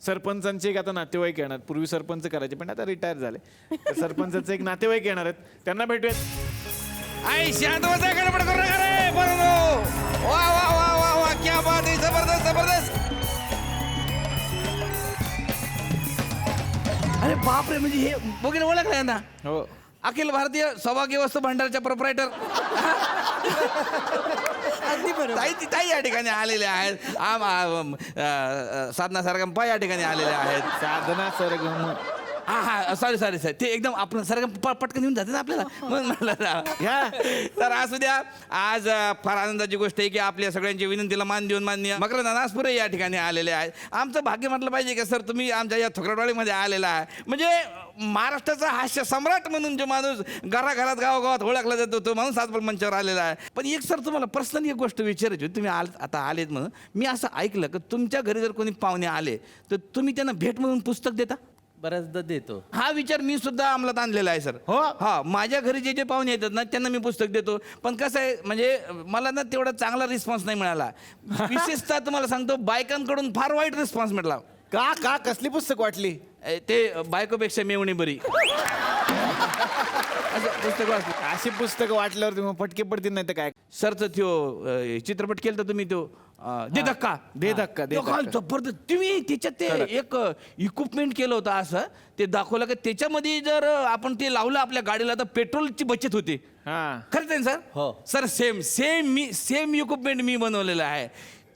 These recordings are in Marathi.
सरपंचांचे एक आता नातेवाईक येणार. पूर्वी सरपंच करायचे पण आता रिटायर झाले. तर सरपंचाचे एक नातेवाईक येणार आहेत, त्यांना भेटूयात. आई शांत बसा, गडबड करू नका रे. बरोबर. वा वा वा वा वा, क्या बात आहे. जबरदस्त जबरदस्त. अरे बापरे, म्हणजे हे वगैरे ओळखलं ना. हो, अखिल भारतीय सौभाग्य वस्तू भांडारच्या प्रोप्रायटर ताई या ठिकाणी आलेले आहेत. साधना सरगम या ठिकाणी आलेले आहेत. साधना सरगम. हा सॉरी ते एकदम आपण सरगम पटकन येऊन जाते ना आपल्याला. मग म्हटलं तर असू द्या. आज फार आनंदाची गोष्ट आहे की आपल्या सगळ्यांच्या विनंतीला मान देऊन माननीय मकरंद अनासपुरे या ठिकाणी आलेले आहेत. आमचं भाग्य म्हटलं पाहिजे की सर तुम्ही आमच्या या थोकरटवाडीमध्ये आलेला आहे. म्हणजे महाराष्ट्राचा हास्य सम्राट म्हणून जो माणूस घराघरात गावागावात ओळखला जातो तो माणूस आज पण मंचावर आलेला आहे. पण एक सर तुम्हाला पर्सनली एक गोष्ट विचारायची होती. तुम्ही आता आलेत म्हणून मी असं ऐकलं की तुमच्या घरी जर कोणी पाहुणे आले तर तुम्ही त्यांना भेट म्हणून पुस्तक देता. बऱ्याचदा देतो. हा विचार मी सुद्धा अंमलात आणलेला आहे सर. हो. हा माझ्या घरी जे पाहुणे येतात ना त्यांना मी पुस्तक देतो. पण कसं आहे म्हणजे मला ना तेवढा चांगला रिस्पॉन्स नाही मिळाला. विशेषतः तुम्हाला सांगतो बायकांकडून फार वाईट रिस्पॉन्स मिळाला. का कसली पुस्तक वाटली? ते बायकोपेक्षा मेवणी बरी असं पुस्तक वाचलं. अशी पुस्तकं वाटल्यावर तुम्ही फटके पडतील नाही तर काय. सरचं त्यो चित्रपट केलं तर तुम्ही तो दे धक्का दे धक्का, दे तो काय धक्का. जबरदस्त. तुम्ही त्याच्यात ते एक इक्विपमेंट केलं होतं असं ते दाखवलं की त्याच्यामध्ये जर आपण ते लावलं आपल्या गाडीला तर पेट्रोलची बचत होते. हा, खरंच आहे सर. हो. सर सेम इक्विपमेंट मी बनवलेलं आहे.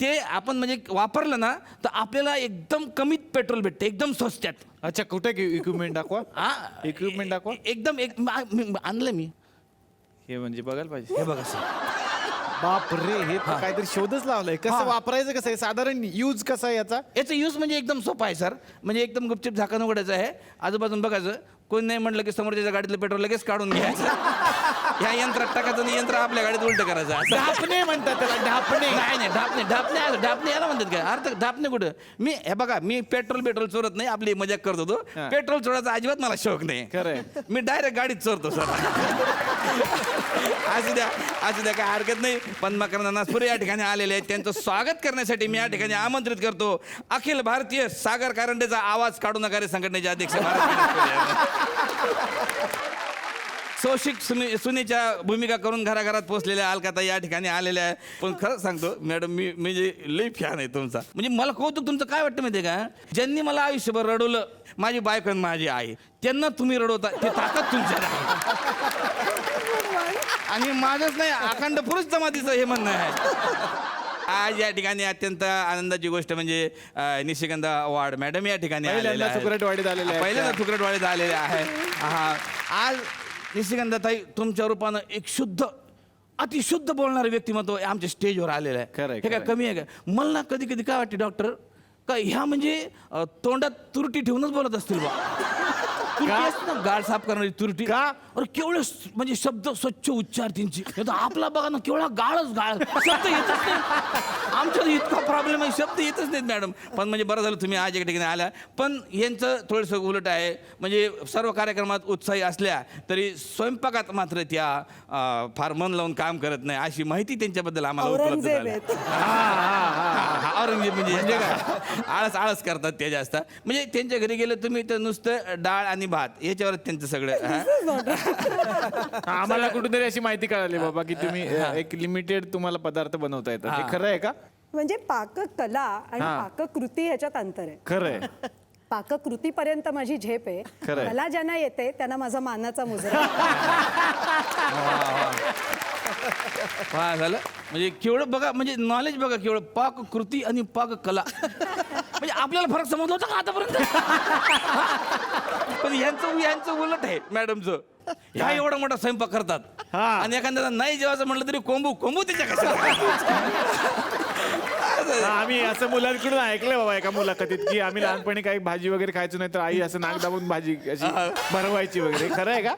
ते आपण म्हणजे वापरलं ना तर आपल्याला एकदम कमीत पेट्रोल भेटते एकदम स्वस्त्यात. अच्छा, कुठे इक्विपमेंट दाखवा. इक्विपमेंट दाखवा. एकदम आणलं मी. हे म्हणजे बघायला पाहिजे. हे बघा सर. बाप रे, हे तर काहीतरी शोधच लावलाय. कसं वापरायचं, कसं आहे, साधारण यूज कसा आहे याचा? याचा यूज म्हणजे एकदम सोपा आहे सर. म्हणजे एकदम गुपचूप झाकण उघडायचं आहे, आजूबाजून बघायचं. कोणी नाही म्हटलं की समोरच्या गाडीतलं पेट्रोल लगेच काढून घ्यायचं. ह्या यंत्रात टाकायचं आणि यंत्र आपल्या गाडीत उलट करायचं. ढापणे म्हणतात त्याला, ढापणे. नाही ढापणे याला म्हणतात काय अर्थ. ढापणे कुठं. मी हे बघा मी पेट्रोल चोरत नाही, आपली मजाक करत होतो. पेट्रोल चोरायचा अजिबात मला शौक नाही. खरंय. मी डायरेक्ट गाडीत चोरतो सर. असू द्या काय हरकत नाही. पण मकरंद अनासपुरे या ठिकाणी आलेले आहेत. त्यांचं स्वागत करण्यासाठी मी या ठिकाणी आमंत्रित करतो अखिल भारतीय सागर कारंडेचा आवाज काढू नका रे संघटनेचे अध्यक्ष शोषित सुनेच्या भूमिका करून घराघरात पोहोचलेल्या अलकाताई या ठिकाणी आलेल्या आहे. पण खरं सांगतो मॅडम मी म्हणजे लई फॅन आहे तुमचा. म्हणजे मला कौतुक तुमचं काय वाटतं माहिती आहे का, ज्यांनी मला आयुष्यभर रडवलं माझी बायको आणि माझी आई त्यांना तुम्ही रडवता ते ताकद तुमच्यात आहे. आणि माझंच नाही अखंड पुरुष जमातीचं हे म्हणणं आहे. आज या ठिकाणी अत्यंत आनंदाची गोष्ट म्हणजे निशिगंधा वाड मॅडम या ठिकाणी पहिल्यांदा थुकरटवाडीत आलेले आहे. हा आज निशिगंधाताई तुमच्या रूपानं एक शुद्ध अतिशुद्ध बोलणारं व्यक्तिमत्व आमच्या स्टेजवर आलेलं आहे. खरंय, हे काय खरंय. कमी आहे का? मला ना कधी कधी काय वाटते डॉक्टर का ह्या म्हणजे तोंडात तुरटी ठेवूनच बोलत असतील बा. तुरटी असते ना गाळ साफ करणारी तुरटी. का? अरे केवढे म्हणजे शब्द स्वच्छ उच्चार त्यांची. आपला बघा ना केवढा गाळ शब्द येतच नाही. आमच्या इतका प्रॉब्लेम आहे शब्द येतच नाहीत मॅडम. पण म्हणजे बरं झालं तुम्ही आज एक ठिकाणी आल्या. पण यांचं थोडंसं उलट आहे. म्हणजे सर्व कार्यक्रमात उत्साही असल्या तरी स्वयंपाकात मात्र त्या फार मन लावून काम करत नाही अशी माहिती त्यांच्याबद्दल आम्हाला उपलब्ध झाली. औरंगजेब म्हणजे आळस करतात ते जास्त. म्हणजे त्यांच्या घरी गेलं तुम्ही तर नुसतं डाळ आणि भात याच्यावरच त्यांचं सगळं. आम्हाला कुठेतरी अशी माहिती कळाली बाबा की तुम्ही एक लिमिटेड तुम्हाला पदार्थ बनवता येतात. हे खरं आहे का? म्हणजे पाककला आणि पाककृती ह्याच्यात अंतर आहे. खरंय. पाककृतीपर्यंत माझी झेप आहे. खरंय. मला ज्यांना येते त्यांना माझा मानाचा मुजरा. हा झालं म्हणजे केवढं बघा म्हणजे नॉलेज बघा केवढं पाककृती आणि पाककला. म्हणजे आपल्याला फरक समजला होता का आतापर्यंत? पण यांचं उलट आहे मॅडमचं. ह्या एवढा मोठा स्वयंपाक करतात आणि एखाद्याला नाही जेवायचं म्हटलं तरी कोंबू त्याच्या कशा. आम्ही असं मुलांकडून ऐकलंय बाबा एका मुलाखतीत की आम्ही लहानपणी काही भाजी वगैरे खायचो नाही तर आई असं नाक दाबून भाजी अशी भरवायची वगैरे. खरं आहे का?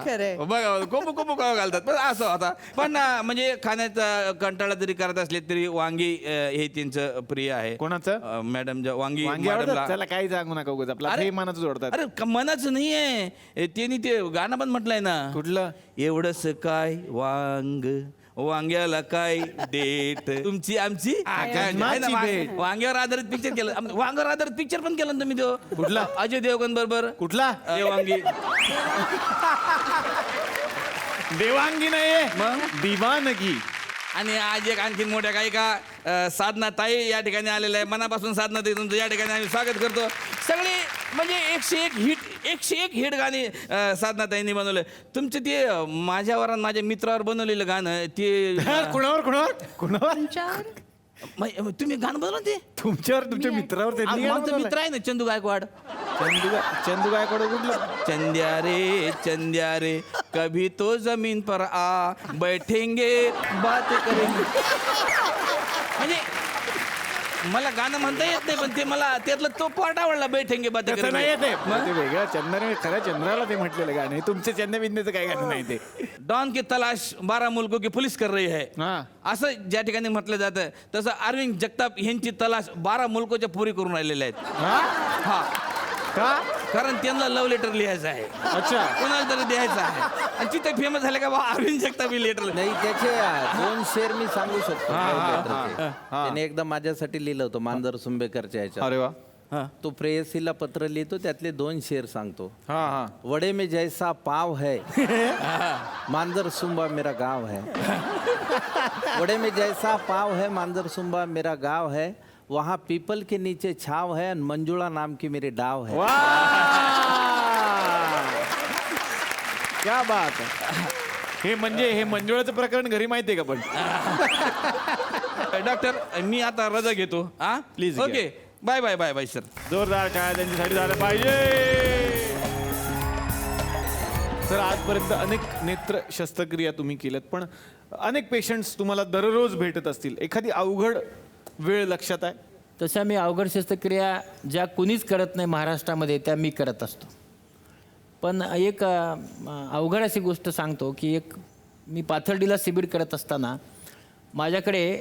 खरंय. बघा कोंबू घालतात. पण असं होता. पण म्हणजे खाण्याचा कंटाळा जरी करत असले तरी वांगी हे त्यांचं प्रिय आहे. कोणाचं? मॅडम वांगी वांगी आवडतात? मॅडमला. त्याला काही सांगू नका उगाच. आपला अरे, हे मनाचं जोडतात. अरे मनाचं नाहीये त्यांनी ते गाणं पण म्हटलंय ना. कुठलं? एवढंच काय वांग वांग्याला काय डेट तुमची आमची जन्माची भेट. वांग्यावर आधारित पिक्चर केलं वांग्यावर आधारित पिक्चर पण केलं ना तुम्ही तो कुठला? अजय देवगण बरोबर कुठला? वांगी देवांगी नाहीये मग? दिवानगी. आणि आज एक आणखीन मोठ्या गायिका साधना ताई या ठिकाणी आलेल्या आहे. मनापासून साधना ताई तुमचं या ठिकाणी आम्ही स्वागत करतो. सगळे म्हणजे 101 हिट गाणी साधना ताईंनी बनवले. तुमचं ते माझ्यावर आणि माझ्या मित्रावर बनवलेलं गाणं ते कुणावर तुम्ही गाणं बनवलं ते तुमच्यावर तुमच्या मित्रावर त्यांनी गाणं माझा बनवलंय? मित्र आहे ना चंदू गायकवाड. चंदू गायकवाड कुठलं? चंद्या रे कभी तो जमीन पर आ बैठेंगे बात करेंगे. म्हणजे मला गाणं म्हणता येत नाही पण ते मला त्यातलं तो पार्ट आवडला बैठेंगे बात तसं नाही करेंगे. येते वेगळं चंद्र खरं चंद्राला ते म्हटलेलं गाणं तुमचे चंद्रबिंदूचं काय गाणं नाही ते. डॉन की तलाश 12 मुल्कों की पुलिस कर रही है हा. असं ज्या ठिकाणी म्हटलं जातं तसं अरविंद जगताप यांची तलाश 12 मुल्कोच्या पुरी करून राहिलेल्या आहेत. हा? हा का? कारण त्यांना लव्ह लेटर लिहायचं आहे अच्छा. कोणाला तरी द्यायचं आहे आणि तिथे फेमस झाले का बा अरविंद जगताप लेटर नाही त्याचे 2 शेर मी सांगू शकतो लेटरचे. त्याने एकदा माझ्यासाठी लिहिलं होतं मांजर सुंबेकरच्या ह्याच्यात. अरे वा. तो प्रेयसीला पत्र लिहितो त्यातले 2 शेर सांगतो. हा हा. वडे में जैसा पाव है मांजर सुंबा मेरा गांव है. वडे में जैसा पाव है मांजर सुंबा मेरा गांव है. वहाँ पीपल के नीचे छाव है मंजुळा नाम की मेरी डाव है. वा क्या बात आहे. हे मंजुळाचं प्रकरण घरी माहितीये का पण? डॉक्टर मी आता रजा घेतो हा Please okay bye bye bye bye sir. जोरदार टाळ्या त्यांच्यासाठी झालं पाहिजे. सर आजपर्यंत अनेक नेत्र शस्त्रक्रिया तुम्ही केल्यात पण अनेक पेशंट्स तुम्हाला दररोज भेटत असतील. एखादी अवघड वेळ लक्षात आहे? तशा मी अवघड शस्त्रक्रिया ज्या कुणीच करत नाही महाराष्ट्रामध्ये त्या मी करत असतो. पण एक अवघड अशी गोष्ट सांगतो की एक मी पाथर्डीला शिबिर करत असताना माझ्याकडे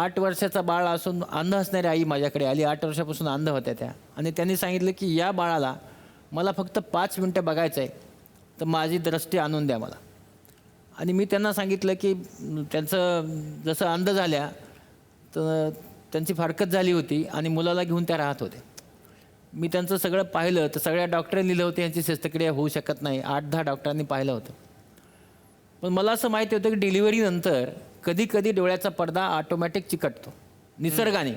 8 वर्षाचा बाळ असून अंध असणारी आई माझ्याकडे आली. 8 वर्षापासून अंध होत्या त्या आणि त्यांनी सांगितलं की या बाळाला मला फक्त 5 मिनटं बघायचं आहे तर माझी दृष्टी आणून द्या मला. आणि मी त्यांना सांगितलं की त्यांचं जसं अंध झाल्या तर त्यांची फारकत झाली होती आणि मुलाला घेऊन त्या राहत होते. मी त्यांचं सगळं पाहिलं तर सगळ्या डॉक्टरांनी लिहिलं होतं यांची शस्त्रक्रिया होऊ शकत नाही. 8-10 डॉक्टरांनी पाहिलं होतं. पण मला असं माहिती होतं की डिलिव्हरीनंतर कधी कधी डोळ्याचा पडदा ऑटोमॅटिक चिकटतो निसर्गाने.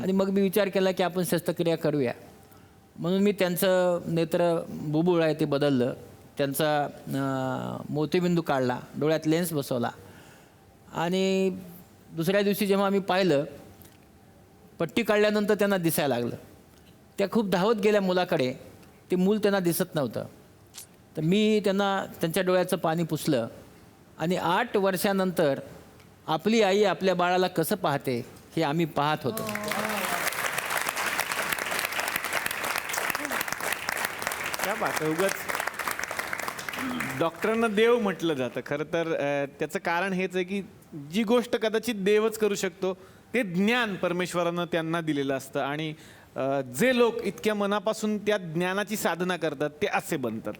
आणि मग मी विचार केला की आपण शस्त्रक्रिया करूया. म्हणून मी त्यांचं नेत्र बुबुळ आहे ते बदललं. त्यांचा मोतीबिंदू काढला, डोळ्यात लेन्स बसवला आणि दुसऱ्या दिवशी जेव्हा आम्ही पाहिलं पट्टी काढल्यानंतर त्यांना दिसायला लागलं. त्या खूप धावत गेल्या मुलाकडे. ते मूल त्यांना दिसत नव्हतं. तर मी त्यांना त्यांच्या डोळ्याचं पाणी पुसलं आणि 8 वर्षानंतर आपली आई आपल्या बाळाला कसं पाहते हे आम्ही पाहत होतो. क्या बात आहे. उगाच डॉक्टरांना देव म्हटलं जातं. खरं तर त्याचं कारण हेच आहे की जी गोष्ट कदाचित देवच करू शकतो ते ज्ञान परमेश्वरानं त्यांना दिलेलं असतं आणि जे लोक इतक्या मनापासून त्या ज्ञानाची साधना करतात ते असे बनतात.